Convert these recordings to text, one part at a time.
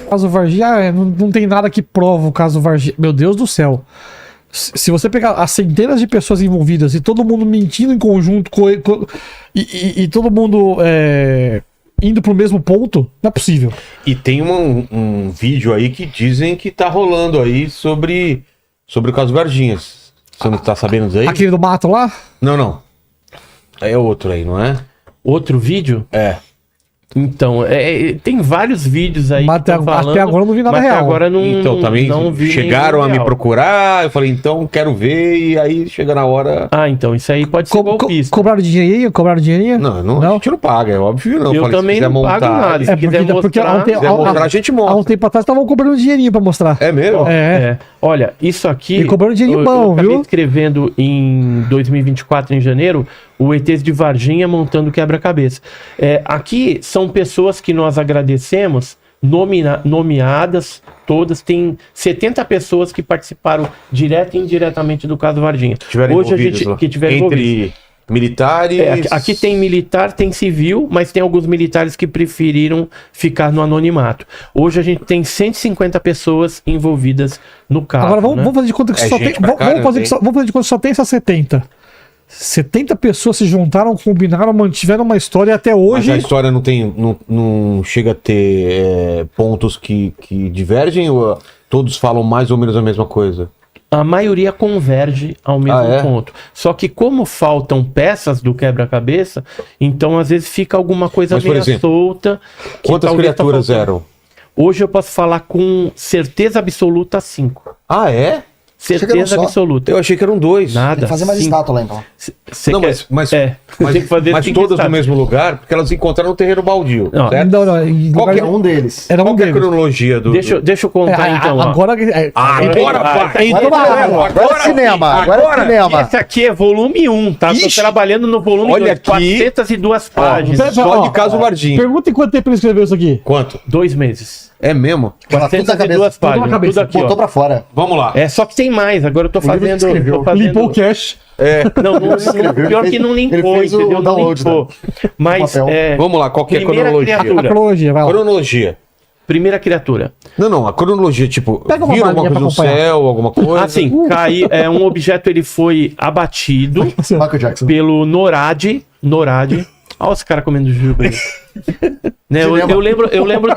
Caso Varginha, não tem nada que prova o caso Varginha. Meu Deus do céu. Se você pegar as centenas de pessoas envolvidas e todo mundo mentindo em conjunto e todo mundo indo pro mesmo ponto, não é possível. E tem um vídeo aí que dizem que tá rolando aí sobre o caso Varginhas. Você não tá sabendo disso aí? Aquele do mato lá? Não. É outro aí, não é? Outro vídeo? É. Então, tem vários vídeos aí Mas que estão falando, até agora eu não vi nada mas real. Até agora não, Então, também não vi chegaram a me real. procurar, eu falei, então, quero ver, e aí chega na hora... Ah, então, isso aí pode ser golpista. Cobraram dinheirinho? Não, a gente não paga, é óbvio não. Eu falei, também se quiser não montar, pago nada. Se quiser mostrar, a gente há um mostra. tempo atrás estavam cobrando dinheirinho pra mostrar. É mesmo? Olha, isso aqui... E cobrando dinheirinho bom, eu acabei viu? escrevendo em 2024, em janeiro, o ETs de Varginha montando quebra-cabeça. Aqui são pessoas que nós agradecemos, nomeadas, todas. Tem 70 pessoas que participaram direto e indiretamente do caso Varginha. Hoje a gente que tiveram entre militares... aqui tem militar, tem civil, mas tem alguns militares que preferiram ficar no anonimato. Hoje a gente tem 150 pessoas envolvidas no caso. Agora vamos fazer de conta que só tem. Vamos fazer de conta que só tem essas 70. 70 pessoas se juntaram, combinaram, mantiveram uma história até hoje. Mas a história não chega a ter pontos que divergem ou todos falam mais ou menos a mesma coisa? A maioria converge ao mesmo ponto. Só que como faltam peças do quebra-cabeça, então às vezes fica alguma coisa meio solta. Quantas criaturas eram? Hoje eu posso falar com certeza absoluta 5. Ah, é? Certeza absoluta. Eu achei que eram 2. Nada. Tem que fazer mais estátua lá, então. Não, mas tem que fazer mas todas no mesmo lugar, porque elas encontraram no terreno baldio, certo? Não. Qualquer um deles. Era Qual um que é a deles. cronologia do... Deixa eu contar então. Agora Agora cinema. Agora cinema. Esse aqui é volume 1, tá? Tô trabalhando no volume 2. Olha aqui. 402 páginas. Só de caso Varginha. Pergunta em quanto tempo ele escreveu isso aqui. Quanto? 2 meses. É mesmo? 402 páginas. Tudo aqui, Botou pra fora. Vamos lá. Só que tem mais. Agora eu tô fazendo. Limpou o cache. Pior que não limpou, ele fez o entendeu? Não download, limpou. Mas. Vamos lá, qual que é a Primeira cronologia? criatura. A cronologia, vai lá. Cronologia. Primeira criatura. Não, a cronologia, tipo, Pega uma viram alguma balinha coisa no pra acompanhar. céu, alguma coisa? Assim, um objeto ele foi abatido Michael Jackson. pelo NORAD. Olha os caras comendo jujuba aí. Né, eu lembro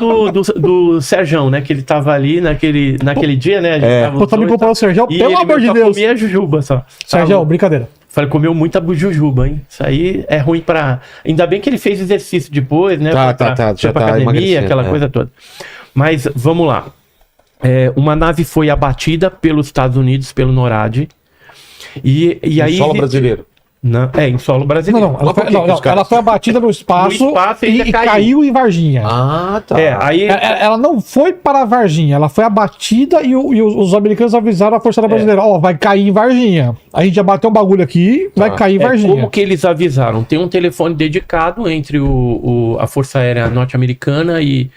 do Serjão, né? Que ele tava ali naquele dia, né? A gente tava Pô, tá me comparando o Serjão? e Pelo ele amor de só Deus. comia jujuba só. Serjão, brincadeira. Falei, comeu muita jujuba, hein? Isso aí é ruim pra... Ainda bem que ele fez exercício depois, né? Já Foi pra academia, emagrecendo, aquela coisa toda. Mas, vamos lá. Uma nave foi abatida pelos Estados Unidos, pelo NORAD. E aí... Solo brasileiro. Não, em solo brasileiro. Ela foi abatida no espaço e caiu em Varginha. Ah, tá. Aí... Ela não foi para Varginha, ela foi abatida e os americanos avisaram a Força Aérea Brasileira, vai cair em Varginha. A gente já bateu um bagulho aqui, vai cair em Varginha. Como que eles avisaram? Tem um telefone dedicado entre a Força Aérea Norte-Americana e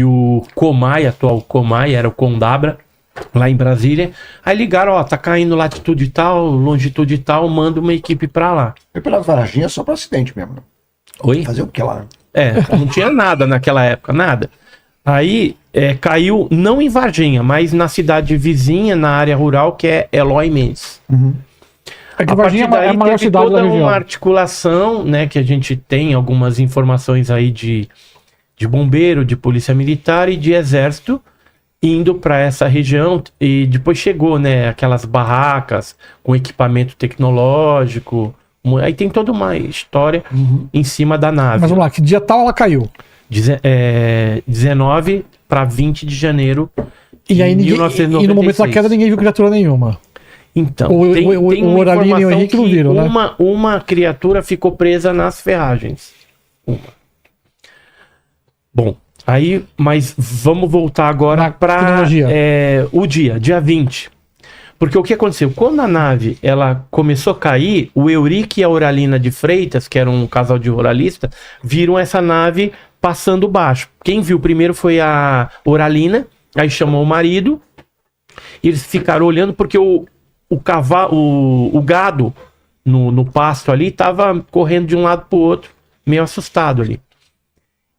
o COMAI, atual COMAI, era o CONDABRA, lá em Brasília. Aí ligaram, tá caindo latitude tal, longitude tal, manda uma equipe pra lá. Foi pela Varginha só pra acidente mesmo. Oi? Fazer o que lá? Não tinha nada naquela época, nada. Aí caiu, não em Varginha, mas na cidade vizinha, na área rural, que é Eloy Mendes. É que A Varginha partir daí é a maior teve cidade da toda região. uma articulação, né, que a gente tem algumas informações aí de bombeiro, de polícia militar e de exército, indo para essa região, e depois chegou, né, aquelas barracas com equipamento tecnológico, aí tem toda uma história em cima da nave. Mas vamos lá, que dia tal ela caiu? 19 para 20 de janeiro E aí de ninguém, 1996. e no momento da queda ninguém viu criatura nenhuma. Então, O Oralinho e o Henrique não viram, né? Uma criatura ficou presa nas ferragens. Bom, aí, mas vamos voltar agora para o dia 20. Porque o que aconteceu? Quando a nave ela começou a cair, o Eurique e a Oralina de Freitas, que eram um casal de ruralistas, viram essa nave passando baixo. Quem viu primeiro foi a Oralina, aí chamou o marido, e eles ficaram olhando porque o gado no pasto ali estava correndo de um lado para o outro, meio assustado ali.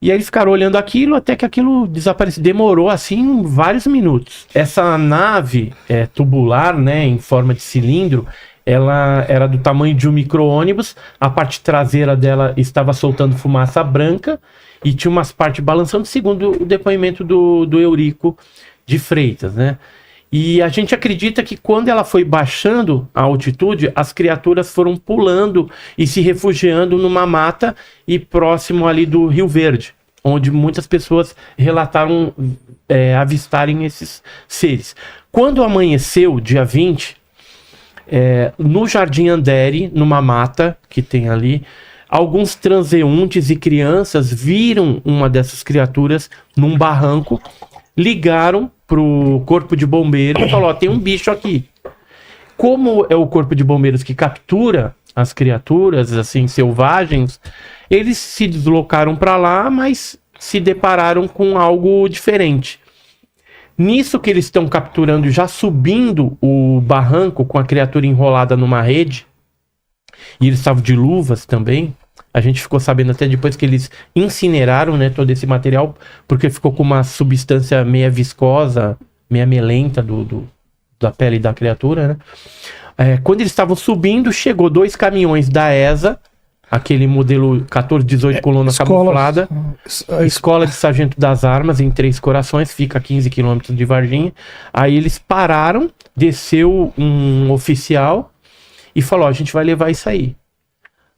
E aí eles ficaram olhando aquilo até que aquilo desapareceu. Demorou, assim, vários minutos. Essa nave tubular, né, em forma de cilindro, ela era do tamanho de um micro-ônibus. A parte traseira dela estava soltando fumaça branca e tinha umas partes balançando, segundo o depoimento do Eurico de Freitas, né? E a gente acredita que quando ela foi baixando a altitude, as criaturas foram pulando e se refugiando numa mata e próximo ali do Rio Verde, onde muitas pessoas relataram avistarem esses seres. Quando amanheceu, dia 20, no Jardim Andere, numa mata que tem ali, alguns transeuntes e crianças viram uma dessas criaturas num barranco, ligaram pro corpo de bombeiros e falou, ó, tem um bicho aqui. Como é o corpo de bombeiros que captura as criaturas, assim, selvagens, eles se deslocaram para lá, mas se depararam com algo diferente. Nisso que eles estão capturando, já subindo o barranco com a criatura enrolada numa rede, e eles estavam de luvas também, a gente ficou sabendo até depois que eles incineraram, né, todo esse material, porque ficou com uma substância meia viscosa, meia melenta da pele da criatura, né? Quando eles estavam subindo, chegou 2 caminhões da ESA, aquele modelo 1418 coluna camuflada, Escola de Sargento das Armas, em Três Corações, fica a 15 quilômetros de Varginha. Aí eles pararam, desceu um oficial e falou, a gente vai levar isso aí.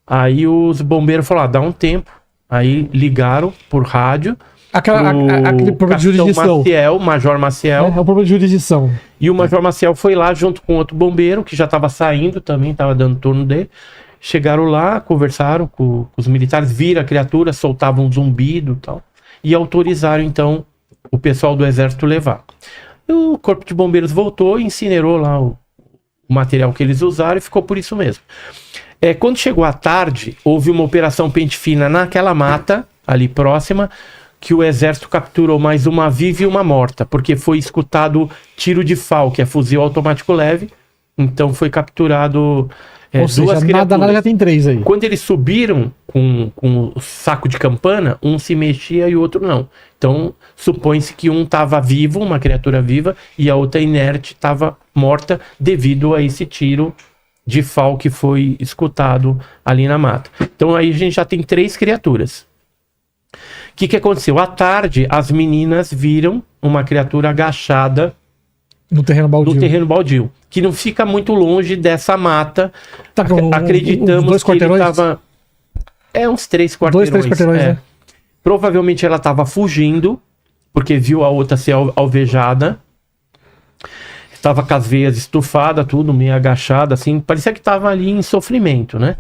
Aí os bombeiros falaram, dá um tempo. Aí ligaram por rádio. Aquele problema de jurisdição. Major Maciel. É o problema de jurisdição. E o Major Maciel foi lá junto com outro bombeiro, que já estava saindo também, estava dando turno dele. Chegaram lá, conversaram com os militares, viram a criatura, soltavam um zumbido e tal. E autorizaram, então, o pessoal do exército levar. E o corpo de bombeiros voltou e incinerou lá o material que eles usaram e ficou por isso mesmo. Quando chegou à tarde, houve uma operação pente fina naquela mata, ali próxima, que o exército capturou mais uma viva e uma morta, porque foi escutado tiro de FAL, que é fuzil automático leve, então foi capturado ou seja, duas criaturas. Nada já tem 3 aí. Quando eles subiram com o saco de campana, um se mexia e o outro não. Então, supõe-se que um estava vivo, uma criatura viva, e a outra inerte estava morta devido a esse tiro de FAL que foi escutado ali na mata. Então aí a gente já tem 3 criaturas. O que aconteceu? À tarde, as meninas viram uma criatura agachada no terreno baldio, que não fica muito longe dessa mata. Tá, acreditamos que ele estava... uns 3 quarteirões. 2, 3 quarteirões, né? Provavelmente ela estava fugindo, porque viu a outra ser alvejada. Estava com as veias estufadas, tudo meio agachada, assim, parecia que estava ali em sofrimento, né?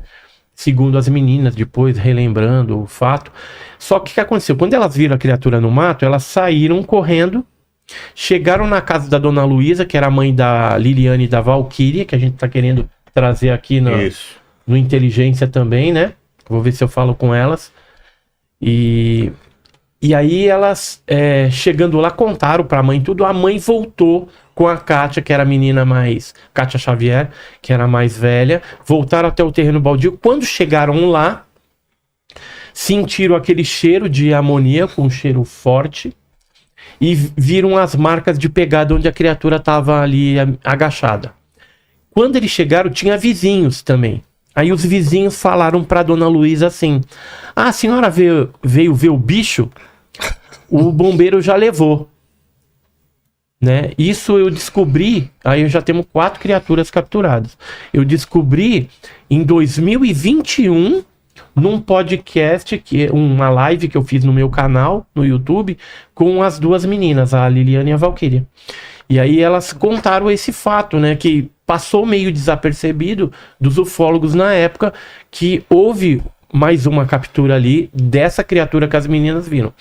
Segundo as meninas, depois relembrando o fato. Só que o que aconteceu? Quando elas viram a criatura no mato, elas saíram correndo, chegaram na casa da Dona Luísa, que era a mãe da Liliane e da Valquíria, que a gente tá querendo trazer aqui no Inteligência também, né? Vou ver se eu falo com elas. E aí elas, chegando lá, contaram pra mãe tudo. A mãe voltou com a Kátia, que era a menina Kátia Xavier, que era a mais velha. Voltaram até o terreno baldio. Quando chegaram lá, sentiram aquele cheiro de amoníaco, um cheiro forte. E viram as marcas de pegada onde a criatura estava ali agachada. Quando eles chegaram, tinha vizinhos também. Aí os vizinhos falaram pra Dona Luísa assim, a senhora veio ver o bicho? O bombeiro já levou. Né? Isso eu descobri, aí já temos 4 criaturas capturadas. Eu descobri em 2021, num podcast, uma live que eu fiz no meu canal, no YouTube, com as 2 meninas, a Liliane e a Valquíria. E aí elas contaram esse fato, né, que passou meio desapercebido dos ufólogos na época, que houve mais uma captura ali dessa criatura que as meninas viram.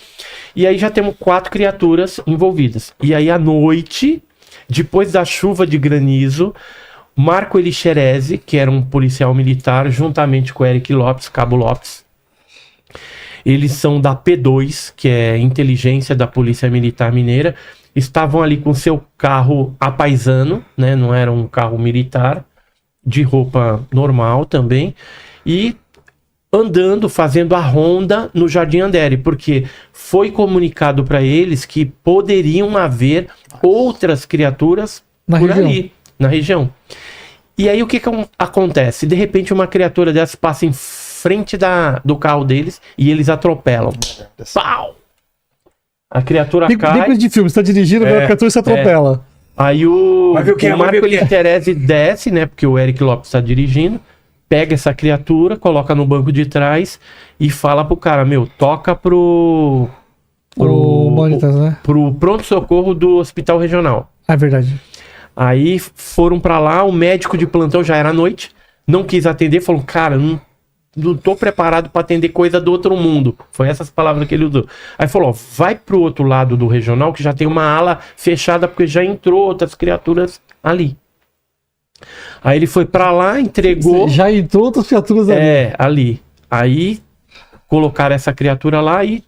E aí já temos 4 criaturas envolvidas. E aí à noite, depois da chuva de granizo, Marco Elixerese, que era um policial militar, juntamente com Eric Lopes, Cabo Lopes, eles são da P2, que é inteligência da Polícia Militar Mineira, estavam ali com seu carro à paisano, né, não era um carro militar, de roupa normal também, e andando, fazendo a ronda no Jardim Andere, porque foi comunicado para eles que poderiam haver outras criaturas por ali, na região. E aí o que acontece? De repente uma criatura dessas passa em frente do carro deles e eles atropelam. Pau! A criatura cai. Depois de filme, você tá dirigindo, a criatura se atropela. Aí o Marco Literesi desce, né? Porque o Eric Lopes está dirigindo. Pega essa criatura, coloca no banco de trás e fala pro cara, toca pro pronto-socorro do hospital regional. É verdade. Aí foram pra lá, o médico de plantão já era à noite, não quis atender, falou, cara, não tô preparado pra atender coisa do outro mundo. Foi essas palavras que ele usou. Aí falou, vai pro outro lado do regional, que já tem uma ala fechada, porque já entrou outras criaturas ali. Aí ele foi pra lá, entregou... Já entrou outras criaturas ali. Ali. Aí colocaram essa criatura lá e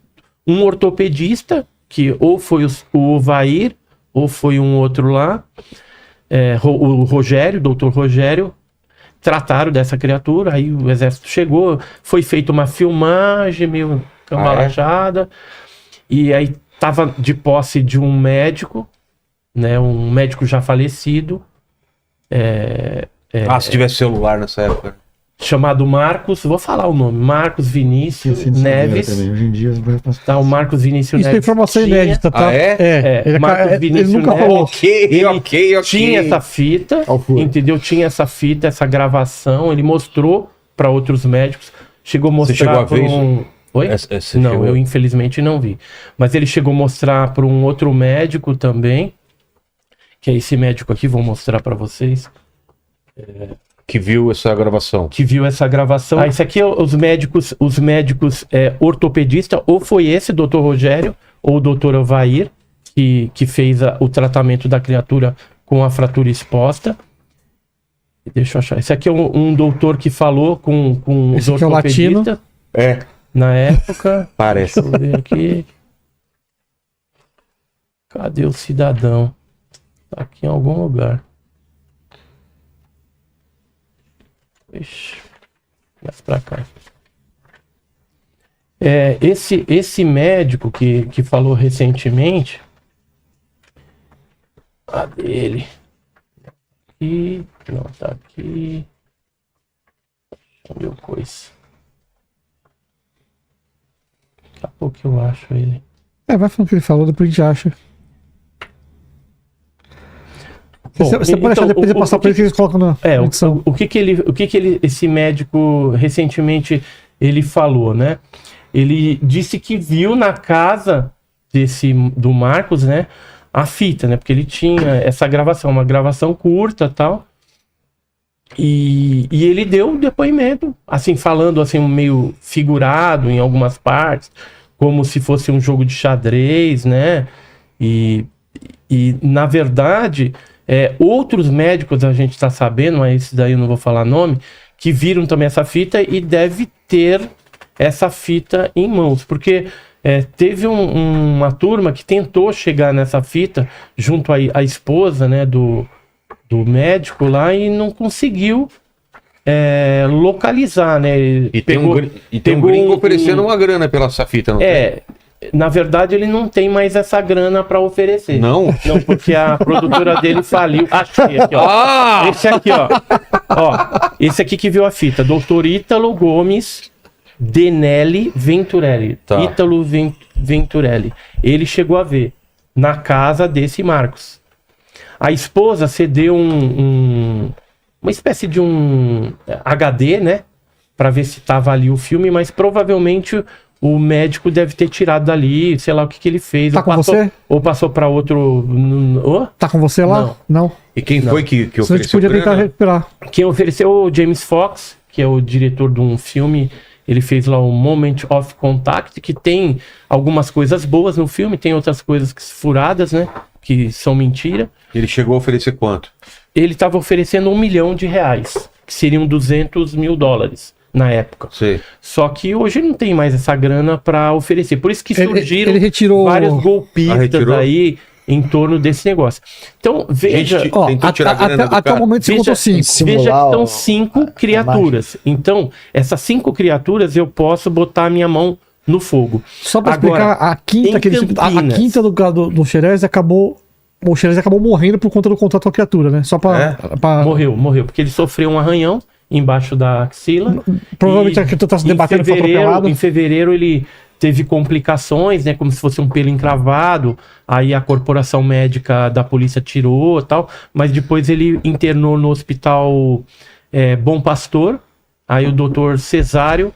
um ortopedista, que ou foi o Ovair, ou foi um outro lá, o Rogério, o doutor Rogério, trataram dessa criatura. Aí o exército chegou, foi feita uma filmagem meio cambalachada, e aí tava de posse de um médico, né, um médico já falecido, se tivesse celular nessa época. Chamado Marcos, vou falar o nome, Marcos Vinícius Neves. Hoje em dia Tá, o Marcos Vinícius Neves. Isso é informação inédita, tá? Marcos Vinícius ele nunca Neves. falou. Ok. Tinha essa fita, entendeu? Tinha essa fita, essa gravação, ele mostrou para outros médicos, chegou a mostrar. Você chegou a ver isso? Oi? Não, eu infelizmente não vi. Mas ele chegou a mostrar para um outro médico também, que é esse médico aqui, vou mostrar para vocês. Que viu essa gravação. Esse aqui é os médicos ortopedistas, ou foi esse, Dr. Rogério, ou o Dr. Ovair, que fez o tratamento da criatura com a fratura exposta. Deixa eu achar. Esse aqui é um doutor que falou com os ortopedistas. Na época. Parece. Deixa eu ver aqui. Cadê o cidadão? Tá aqui em algum lugar. Ixi, mais pra cá. Esse médico que falou recentemente, a dele aqui, não tá aqui. Deixa eu ver o coisa. Daqui a pouco eu acho ele. Vai falando o que ele falou, depois a gente acha. Bom, você pode deixar depois de passar por ele que eles colocam na edição. O que esse médico recentemente ele falou, né? Ele disse que viu na casa do Marcos, né, a fita, né? Porque ele tinha essa gravação, uma gravação curta, tal. E ele deu depoimento, assim, falando assim meio figurado em algumas partes, como se fosse um jogo de xadrez, né? E na verdade, outros médicos a gente está sabendo, mas esse daí eu não vou falar nome, que viram também essa fita e deve ter essa fita em mãos, porque teve uma turma que tentou chegar nessa fita junto à esposa, né, do médico lá e não conseguiu localizar, né? E tem um gringo oferecendo uma grana pela essa fita, não tem? Na verdade, ele não tem mais essa grana para oferecer. Não? Não, porque a produtora dele faliu. Achei aqui, ó. Esse aqui, ó. Esse aqui que viu a fita. Dr. Ítalo Gomes Denelli Venturelli. Tá. Ítalo Venturelli. Ele chegou a ver na casa desse Marcos. A esposa cedeu uma espécie de um HD, né? Para ver se tava ali o filme, mas provavelmente o médico deve ter tirado dali, sei lá o que ele fez. Tá com você? Ou passou para outro... Tá com você lá? Não. E quem foi que ofereceu? A gente podia tentar recuperar. Quem ofereceu o James Fox, que é o diretor de um filme. Ele fez lá o Moment of Contact, que tem algumas coisas boas no filme, tem outras coisas furadas, né? Que são mentira. Ele chegou a oferecer quanto? Ele estava oferecendo R$1 milhão, que seriam $200 mil na época. Sim. Só que hoje não tem mais essa grana para oferecer. Por isso que surgiram ele retirou... vários golpistas aí em torno desse negócio. Então, veja... Gente, Ó, tentou tirar a grana do até o cara. momento você contou 5. Veja que são 5 criaturas. Então, essas 5 criaturas eu posso botar a minha mão no fogo. Só pra Agora, explicar, a quinta, em que a Campinas- quinta do Xerez acabou. O Xerez acabou morrendo por conta do contrato com a criatura, né? Só pra. Morreu, porque ele sofreu um arranhão embaixo da axila. Provavelmente E a criatura tá se em debatendo, foi atropelado. Em fevereiro ele teve complicações, né? Como se fosse um pelo encravado. Aí a corporação médica da polícia tirou e tal. Mas depois ele internou no hospital Bom Pastor. Aí o doutor Cesário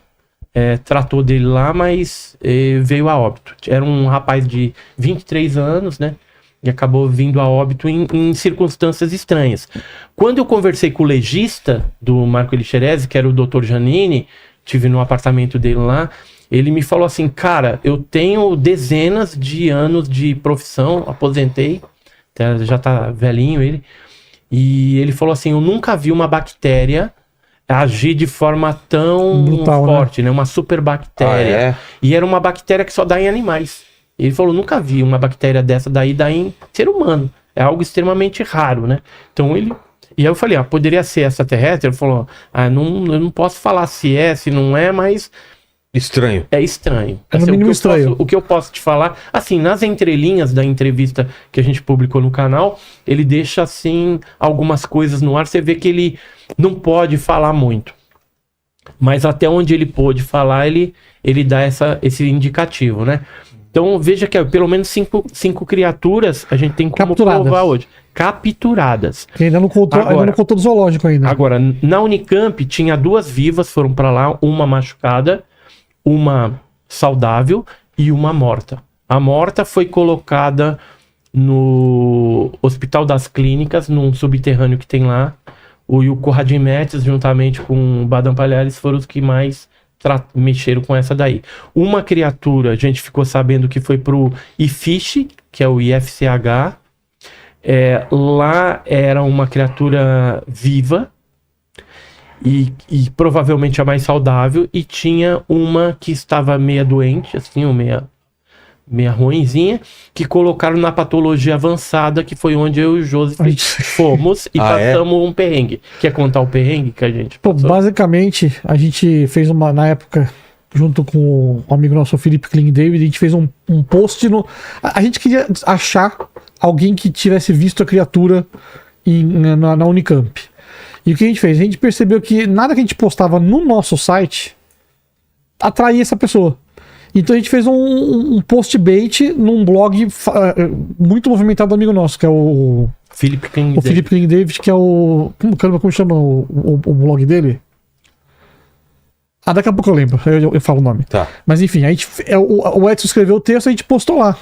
tratou dele lá, mas veio a óbito. Era um rapaz de 23 anos, né? E acabou vindo a óbito em circunstâncias estranhas. Quando eu conversei com o legista do Marco Elixerese, que era o Dr. Janine, tive no apartamento dele lá, ele me falou assim, cara, eu tenho dezenas de anos de profissão, aposentei, já tá velhinho ele, e ele falou assim, eu nunca vi uma bactéria agir de forma tão brutal, forte, né? Uma super bactéria. E era uma bactéria que só dá em animais. Ele falou, nunca vi uma bactéria dessa daí dar em ser humano. É algo extremamente raro, né? Então ele... E aí eu falei, poderia ser extraterrestre? Ele falou, eu não posso falar se é, se não é, mas... Estranho. É estranho. É no mínimo estranho. O que eu posso te falar, assim, nas entrelinhas da entrevista que a gente publicou no canal, ele deixa, assim, algumas coisas no ar. Você vê que ele não pode falar muito. Mas até onde ele pôde falar, ele dá esse indicativo, né? Então, veja que pelo menos 5 criaturas a gente tem como provar hoje. Capturadas. Que ainda não contou do zoológico ainda. Agora, na Unicamp tinha 2 vivas, foram pra lá, uma machucada, uma saudável e uma morta. A morta foi colocada no Hospital das Clínicas, num subterrâneo que tem lá. O Corradin Metz, juntamente com o Badam Palhares, foram os que mais mexeram com essa daí. Uma criatura, a gente ficou sabendo que foi pro IFISH, que é o IFCH. Lá era uma criatura viva e provavelmente a mais saudável, e tinha uma que estava meia doente, assim, ou meia ruinzinha, que colocaram na patologia avançada, que foi onde eu e o Joseph fomos e passamos um perrengue. Quer contar o perrengue que a gente passou? Basicamente, a gente fez na época, junto com o amigo nosso Felipe Kling David, a gente fez um post a gente queria achar alguém que tivesse visto a criatura na Unicamp. E o que a gente fez? A gente percebeu que nada que a gente postava no nosso site atraía essa pessoa. Então a gente fez um post bait num blog muito movimentado do amigo nosso, que é o Felipe Kling David, que é o... Como chama o blog dele? Daqui a pouco eu lembro, eu falo o nome. Tá. Mas enfim, a gente, o Edson escreveu o texto, a gente postou lá.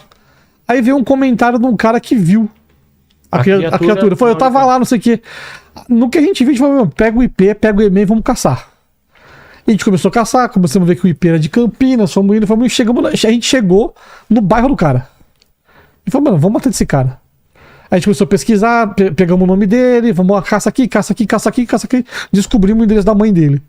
Aí veio um comentário de um cara que viu a criatura. Falou, eu tava lá, não sei o quê. No que a gente viu, a gente falou, pega o IP, pega o e-mail e vamos caçar. E a gente começou a caçar, começamos a ver que o IP era de Campinas, fomos indo, a gente chegou no bairro do cara. E falou, mano, vamos matar esse cara. Aí a gente começou a pesquisar, pegamos o nome dele, vamos caça aqui, descobrimos o endereço da mãe dele.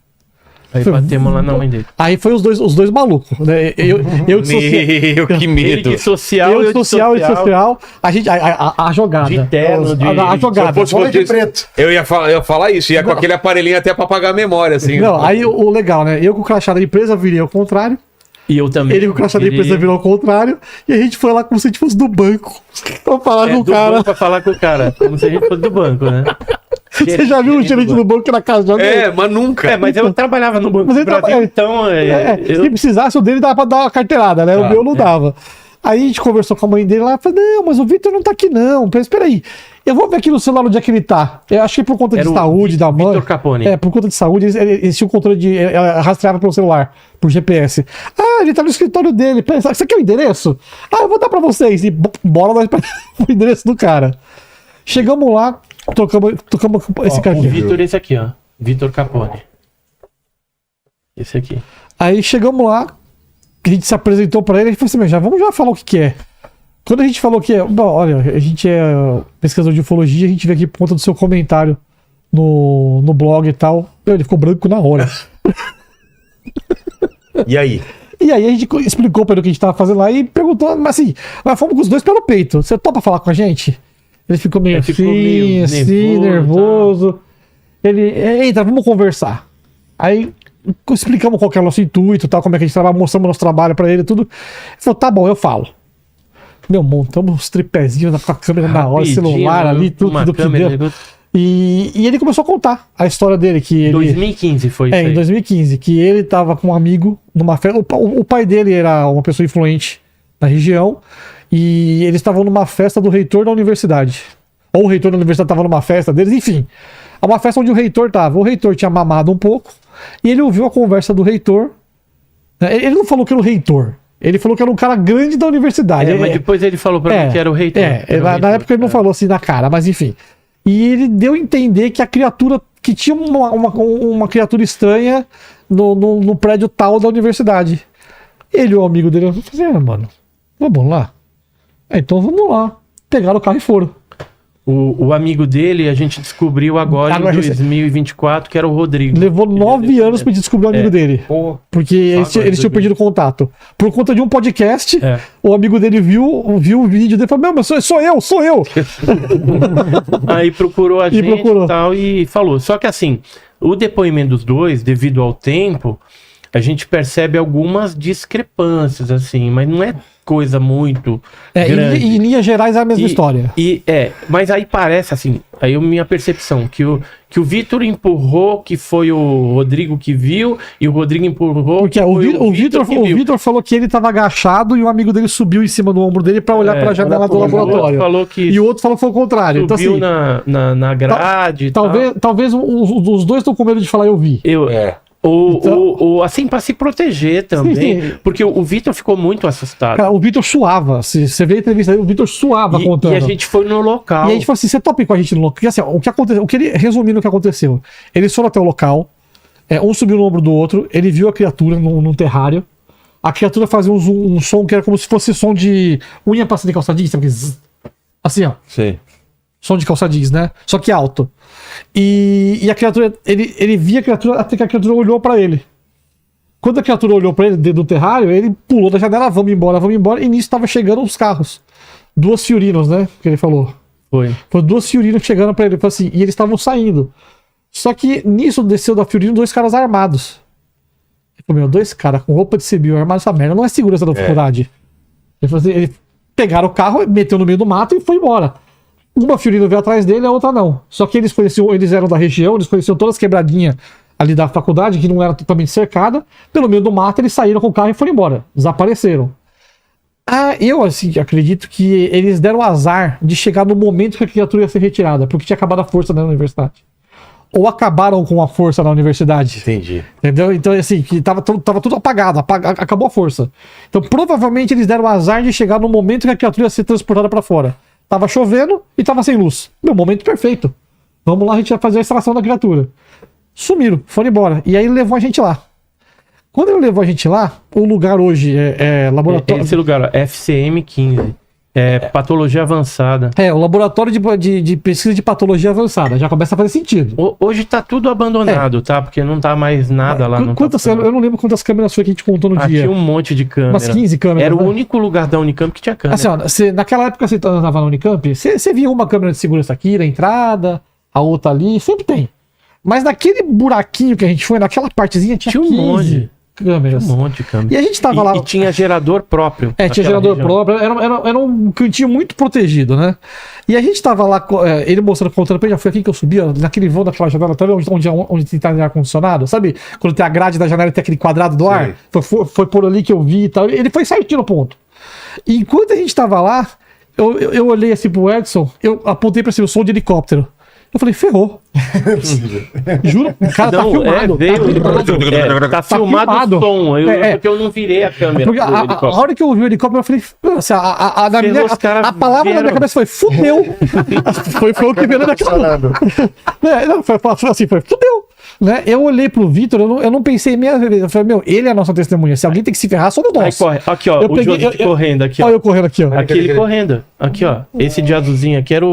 Aí batemos lá na mãe dele. Aí foi os dois malucos, né? Eu de social. Que medo. Ele de social, eu de social. A gente, a jogada. De terno, a jogada. De preto. Eu ia falar isso, ia com aquele aparelhinho até pra apagar a memória, assim. Não, aí o legal, né? Eu com o crachá da empresa virei ao contrário. E eu também. Ele com o crachá da empresa virou ao contrário. E a gente foi lá como se a gente fosse do banco. Pra falar com o cara. Pra falar com o cara. Como se a gente fosse do banco, né? Você já viu o gerente do banco na casa de alguém? Mas nunca. Mas eu trabalhava no Banco do Brasil, então... Se precisasse, o dele dava pra dar uma carteirada, né? O meu não dava. Aí a gente conversou com a mãe dele lá e falou, não, mas o Vitor não tá aqui não. Espera aí, eu vou ver aqui no celular onde é que ele tá. Eu acho que por conta de saúde da mãe... Vitor Capone. Por conta de saúde, eles tinham o controle ela rastreava pelo celular, por GPS. Ele tá no escritório dele. Pensa, você quer o endereço? Eu vou dar pra vocês. E bora nós pra o endereço do cara. Chegamos lá, tocamos esse cara aqui. Vitor, esse aqui, ó. Vitor Capone. Esse aqui. Aí chegamos lá, a gente se apresentou pra ele, a gente falou assim, vamos já falar o que é. Quando a gente falou que olha, a gente é pesquisador de ufologia, a gente veio aqui por conta do seu comentário no blog e tal. Ele ficou branco na hora. E aí? E E aí a gente explicou pra ele o que a gente tava fazendo lá e perguntou, mas assim, nós fomos com os dois pelo peito. Você topa falar com a gente? Ele ficou meio nervoso. Ele, entra, vamos conversar. Aí explicamos qual que é o nosso intuito, tal, como é que a gente trabalha, mostramos o nosso trabalho pra ele, tudo. Ele falou, tá bom, eu falo. Meu, montamos os tripézinhos com a câmera na hora, celular ali, tudo do que deu. E ele começou a contar a história dele. Que ele, 2015 foi isso aí. Em 2015, que ele tava com um amigo numa festa. O pai dele era uma pessoa influente na região e eles estavam numa festa do reitor da universidade. Ou o reitor da universidade tava numa festa deles, enfim. É uma festa onde o reitor tava. O reitor tinha mamado um pouco e ele ouviu a conversa do reitor. Ele não falou que era o reitor. Ele falou que era um cara grande da universidade. Mas depois ele falou pra mim que era o reitor. Na época ele não falou assim na cara, mas enfim. E ele deu a entender que a criatura, que tinha uma criatura estranha no prédio tal da universidade. Ele e o amigo dele falaram, mano, vamos lá. Então vamos lá. Pegaram o carro e foram. O amigo dele, a gente descobriu agora em 2024, que era o Rodrigo. Levou 9 anos pra descobrir o amigo dele. Porque eles tinham perdido contato. Por conta de um podcast, o amigo dele viu o vídeo dele e falou, mas sou eu. Aí procurou a gente e tal e falou. Só que assim, o depoimento dos dois, devido ao tempo, a gente percebe algumas discrepâncias, assim, mas não é coisa muito grande. Em linhas gerais é a mesma história. Mas aí parece assim, aí minha percepção, que o Vitor empurrou, que foi o Rodrigo que viu, e o Rodrigo empurrou. Porque o Vitor falou que ele tava agachado e o amigo dele subiu em cima do ombro dele pra olhar pela janela do laboratório. E o outro falou que foi o contrário. Subiu então, assim, na grade. Talvez os dois estão com medo de falar eu vi. Ou assim, pra se proteger também. Sim. Porque o Vitor ficou muito assustado. Cara, o Vitor suava. Se vê a entrevista aí, o Vitor suava contando. E a gente foi no local. E a gente falou assim: você topa com a gente no local? Porque assim, o que aconteceu? Resumindo o que aconteceu. Eles foram até o local, um subiu no ombro do outro, ele viu a criatura num terrário. A criatura fazia um som que era como se fosse som de unha passando em calça jeans, sabe? Assim, ó. Sim. Som de calça jeans, né? Só que alto. E a criatura, ele via a criatura até que a criatura olhou pra ele. Quando a criatura olhou pra ele dentro do terrário, ele pulou da janela, vamos embora. E nisso tava chegando os carros. 2 Fiorinos, né? Que ele falou. Foi 2 Fiorinos chegando pra ele. Assim, e eles estavam saindo. Só que nisso desceu da Fiorino 2 caras armados. Ele falou, 2 caras com roupa de civil armados, essa merda não é segurança da faculdade. Ele falou assim, eles pegaram o carro, meteu no meio do mato e foi embora. Uma Fiorino veio atrás dele, a outra não. Só que eles eram da região, eles conheciam todas as quebradinhas ali da faculdade, que não era totalmente cercada. Pelo meio do mato, eles saíram com o carro e foram embora. Desapareceram. Eu, assim, acredito que eles deram azar de chegar no momento que a criatura ia ser retirada, porque tinha acabado a força na universidade. Ou acabaram com a força na universidade. Entendi. Entendeu? Então, assim, que tava tudo apagado, acabou a força. Então, provavelmente, eles deram azar de chegar no momento que a criatura ia ser transportada pra fora. Tava chovendo e tava sem luz. Meu, momento perfeito. Vamos lá, a gente vai fazer a extração da criatura. Sumiram, foram embora. E aí ele levou a gente lá. Quando ele levou a gente lá, o lugar hoje é laboratório... Esse lugar, ó, FCM 15. Patologia avançada. O laboratório de pesquisa de patologia avançada. Já começa a fazer sentido. Hoje tá tudo abandonado, tá? Porque não tá mais nada lá. Eu não lembro quantas câmeras foi que a gente contou no dia. Tinha um monte de câmeras. Umas 15 câmeras. Era o único lugar da Unicamp que tinha câmera. Assim, ó, naquela época você estava na Unicamp, você via uma câmera de segurança aqui na entrada, a outra ali, sempre tem. Mas naquele buraquinho que a gente foi, naquela partezinha, tinha um monte. Câmeras. Um monte de câmeras. E a gente tava lá. E tinha gerador próprio. Tinha gerador próprio. Era um cantinho muito protegido, né? E a gente tava lá, ele mostrando, contando pra ele, já foi aqui que eu subi, ó, naquele vão daquela janela, tá vendo onde tem ar-condicionado? Sabe? Quando tem a grade da janela e tem aquele quadrado do ar? Foi por ali que eu vi e tal. Ele foi certinho no ponto. E enquanto a gente tava lá, eu olhei assim pro Edson, eu apontei pra cima, o som de helicóptero. Eu falei, ferrou. Juro, o cara tá filmado. Tá filmado o som. Porque eu não virei a câmera. Porque a hora que eu ouvi o helicóptero, eu falei, assim, a palavra na minha cabeça foi, fudeu. foi o que veio na minha cabeça. Foi assim, foi, fudeu. Né? Eu olhei pro Vitor, eu não pensei meia vez. Eu falei, ele é a nossa testemunha. Se alguém tem que se ferrar, somos nós. Aqui, ó, o Joseph correndo aqui, ó. Olha eu correndo aqui, ó. Aqui ele correndo. Aqui, ó. Esse de azulzinho aqui era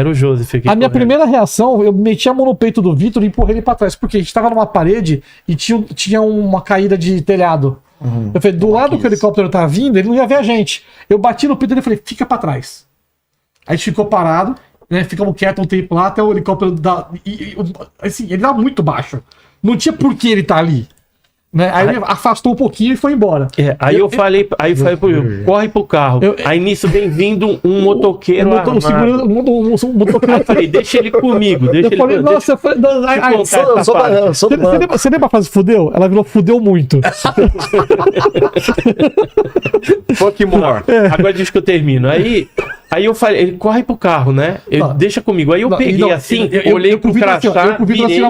o Joseph aqui. A minha primeira reação, eu meti a mão no peito do Vitor e empurrei ele pra trás, porque a gente tava numa parede e tinha uma caída de telhado. Eu falei, do lado que o helicóptero tá vindo, ele não ia ver a gente. Eu bati no peito dele e falei, fica pra trás. Aí a gente ficou parado, né? Ficamos quietos um tempo lá, até o helicóptero assim, ele era muito baixo. Não tinha por que ele tá ali. Né? Aí ele afastou um pouquinho e foi embora. Eu falei pro Will, corre pro carro. Aí nisso vem vindo um motoqueiro armado. Aí eu falei, deixa ele comigo. Eu falei, nossa, você lembra a frase fudeu? Ela virou fudeu muito. Fuck more. Agora deixa que eu termino. Aí eu falei, ele corre pro carro, né? Deixa comigo. Aí eu peguei assim, olhei pro crachá, virei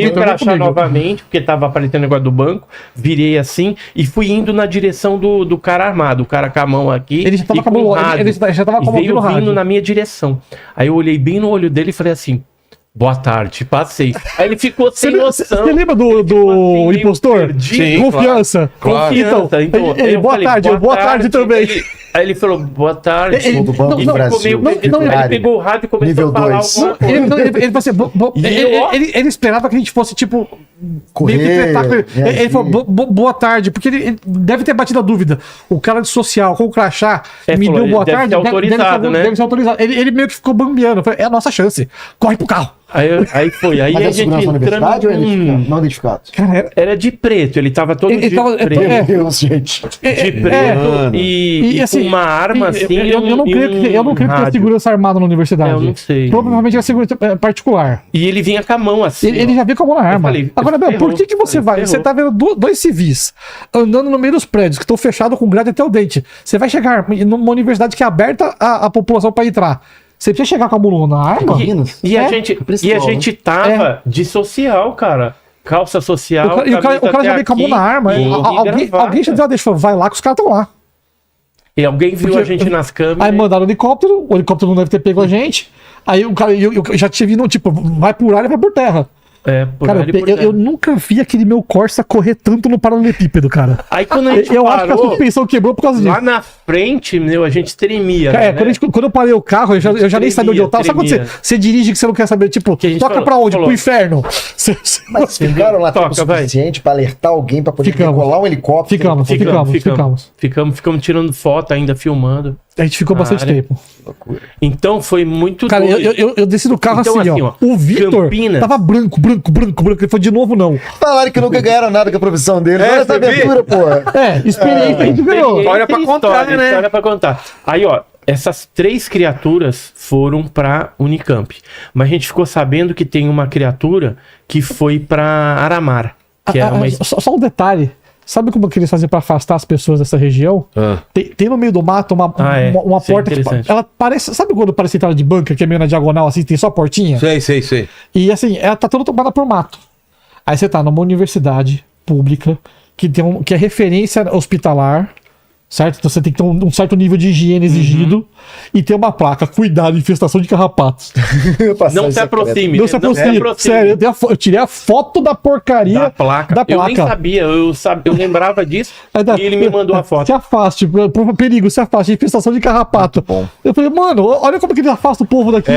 o crachá novamente, porque tava aparecendo o negócio do banco, virei assim e fui indo na direção do cara armado, o cara com a mão aqui. Ele já tava com o rádio. Ele já tava com o rádio. Vindo na minha direção. Aí eu olhei bem no olho dele e falei assim, boa tarde, passei. Aí ele ficou sem noção. Você lembra do impostor? Sim, confiança. Claro. Então ele, boa tarde também. Aí ele falou, boa tarde. Ele pegou o rádio e começou a falar alguma coisa. Ele esperava que a gente fosse, tipo, correr. Ele falou, boa tarde, porque ele deve ter batido a dúvida. O cara de social com o crachá me deu boa tarde. Deve ser autorizado. Ele meio que ficou bambiando. É a nossa chance. Corre pro carro. Aí foi. Aí mas a gente universidade ou não identificado? Cara, era de preto. Ele tava todo de preto. Meu Deus, gente. De preto e assim, com uma arma assim. Eu não creio que tenha segurança armada na universidade. Eu não sei. Provavelmente é segurança particular. E ele vinha com a mão assim. Ele já veio com a mão na arma. Agora, Bel, por que você vai? Você tá vendo dois civis andando no meio dos prédios que estão fechados com grade até o dente. Você vai chegar numa universidade que é aberta à população para entrar. Você precisa chegar com a mão na arma? E a gente tava de social, cara. Calça social. O cara já veio com a mão na arma. Alguém já disse, vai lá que os caras estão lá. E alguém viu a gente nas câmeras. Aí mandaram o helicóptero não deve ter pego a gente. Aí o cara, eu já tinha vindo, tipo, vai por ar e vai por terra. Cara, eu nunca vi aquele meu Corsa correr tanto no paralelepípedo, cara. Aí quando a gente acho que a suspensão quebrou por causa disso. Lá na frente, a gente tremia. Né? Quando eu parei o carro, eu já nem sabia onde eu tava. Sabe quando você dirige que você não quer saber? Tipo, toca pra onde? Pro inferno. Mas ficaram lá tempo suficiente pra alertar alguém pra poder decolar um helicóptero? Ficamos tirando foto ainda, filmando. A gente ficou bastante tempo. Então foi muito. Cara, eu desci do carro então, assim, ó. O Vitor tava branco. Ele foi de novo, não. Falaram que nunca ganharam nada com a profissão dele. Olha essa aventura, pô. Experiência a gente ganhou. História pra contar, né? História pra contar. Aí, ó, essas 3 criaturas foram pra Unicamp. Mas a gente ficou sabendo que tem uma criatura que foi pra Aramar. Que era uma... Só um detalhe. Sabe como que eles fazem pra afastar as pessoas dessa região? Tem no meio do mato uma porta que ela parece... Sabe quando parece entrada de banca, que é meio na diagonal, assim, tem só portinha? Sei. E assim, ela tá toda tomada por mato. Aí você tá numa universidade pública que é referência hospitalar, certo? Então você tem que ter um certo nível de higiene exigido e ter uma placa, cuidado, infestação de carrapatos. Não se aproxime. Não se aproxime. Sério, eu tirei a foto da porcaria da placa. Eu nem sabia, eu lembrava disso e ele me mandou a foto. Se afaste, por perigo, se afaste, infestação de carrapato. Eu falei, mano, olha como que ele afasta o povo daqui.